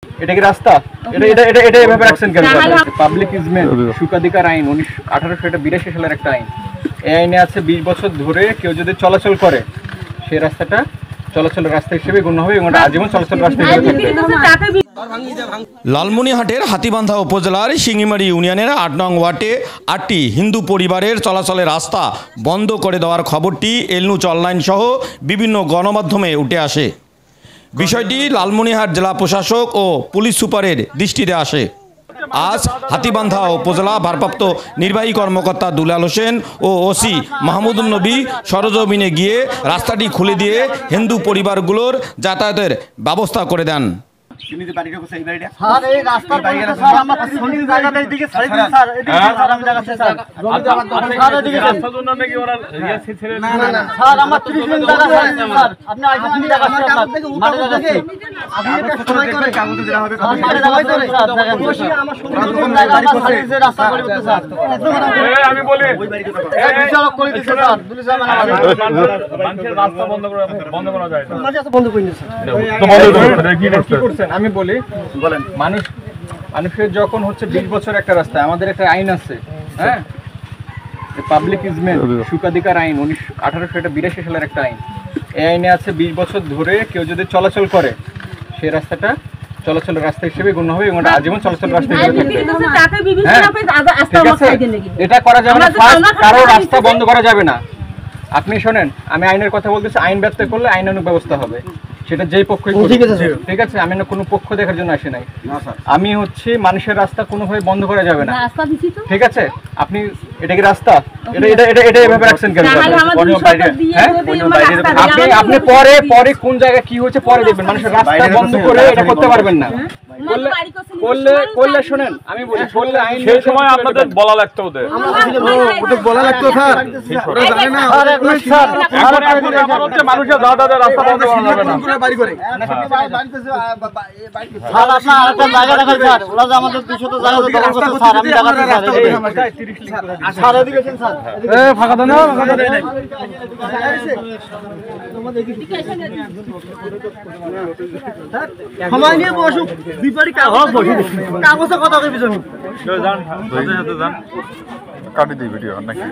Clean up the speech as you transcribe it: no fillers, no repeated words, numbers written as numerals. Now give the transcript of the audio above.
এটা কি রাস্তা? এটা এভাবে রাখছেন কেন? পাবলিক ইজমেন্ট সুকাধিকার আইন 1882 সালের একটা আইন। এই আইনে আছে 20 বছর ধরে কেউ যদি চলাচল করে সেই রাস্তাটা চলাচলের রাস্তা হিসেবে গণ্য হবে এবং আজীবন চলাচল রাস্তা হিসেবে থাকবে। লালমনিরহাটের হাতীবান্ধা উপজেলার শিঙিমারি ইউনিয়নের ৮ নং ওয়ার্ডে ৮টি হিন্দু পরিবারের চলাচলের রাস্তা বন্ধ করে দেওয়ার খবরটি এলনুচ অনলাইন সহ বিভিন্ন গণমাধ্যমে উঠে আসে। বিষয়টি লালমনিরহাট জেলা প্রশাসক ও পুলিশ সুপারের দৃষ্টিতে আসে। আজ হাতীবান্ধা উপজেলা ভারপ্রাপ্ত নির্বাহী কর্মকর্তা দুলাল হোসেন ও ওসি মাহমুদুল নবী সরজমিনে গিয়ে রাস্তাটি খুলে দিয়ে হিন্দু পরিবারগুলোর যাতায়াতের ব্যবস্থা করে দেন। আমি বলি বলেন, মানুষের যখন হচ্ছে 20 বছর একটা রাস্তা, আমাদের একটা আইন আছে, হ্যাঁ, পাবলিক ইজমেন্ট সুকাধিকার আইন 1882 সালের একটা আইন। এই আইনে আছে 20 বছর ধরে কেউ যদি চলাচল করে সেই রাস্তাটা চলাচলের রাস্তা হিসেবে গণ্য হবে এবং আজীবন চলাচল রাস্তা হিসেবে থাকবে। এটা করা যাবে না, কারো রাস্তা বন্ধ করা যাবে না। আপনি শোনেন, আমি আইনের কথা বলতেছি, আইন ব্যত্যয় করলে আইনানুগ ব্যবস্থা হবে, সেটা যেই পক্ষই ঠিক আছে। আমি না কোনো পক্ষ দেখার জন্য আসি নাই, আমি হচ্ছে মানুষের রাস্তা কোনোভাবে বন্ধ করা যাবে না, ঠিক আছে। আপনি এটা কি রাস্তা? এটা এভাবে রাখছেন কেন? আপনি পরে কোন জায়গায় কি হচ্ছে পরে দেখবেন, মানুষের রাস্তা বন্ধ করে এটা করতে পারবেন না। করলে শোনেন, আমি বলি করলে আইন সেই সময় আপনাদের বলা লাগতো, ওদের বলা লাগতো স্যার, ওরা জানে না। মানুষের দাদাদের রাস্তা বন্ধ করা যাবে না। স্যার আপনার আরেকটা জায়গা দেখাই স্যার, ওরা যে আমাদের 200 জায়গা দখল করছে স্যার, আমি দেখাচ্ছি স্যার। স্যার এদিকে আছেন স্যার, ফাঁকা দেন না, ফাঁকা দেন। সময় নিয়ে বসুক, বিপারি কাগজে কথা কইবি জমি যান যান কাটি দিই ভিডিও নাকি